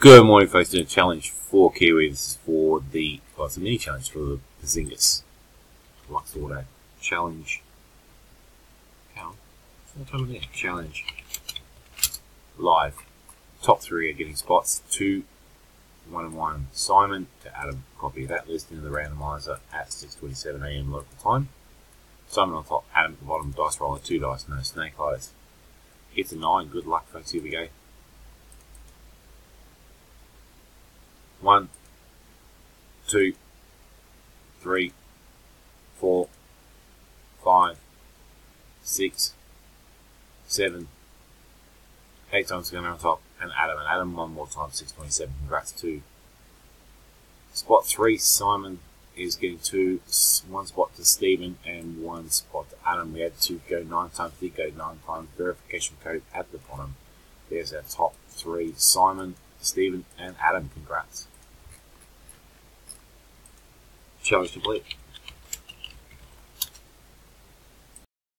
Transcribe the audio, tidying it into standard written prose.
Good morning, folks. Doing a challenge for Kiwi. This is for the, well, it's a mini challenge for the Porzingis Luxe Auto challenge. What time is it? Challenge live. Top 3 are getting spots. 2, 1 and 1. Simon to Adam. Copy that list into the randomizer at 6:27 AM local time. Simon on top, Adam at the bottom. Dice roller, 2 dice, no snake eyes. Hits a 9. Good luck, folks. Here we go. 1, 2, 3, 4, 5, 6, 7, 8 times going on top, and Adam one more time, 6:27. Congrats to spot 3. Simon is getting 2, 1 spot to Stephen and 1 spot to Adam. We had to go 9 times, did go 9 times. Verification code at the bottom. There's our top 3: Simon, Stephen, and Adam. Congrats. Challenge complete.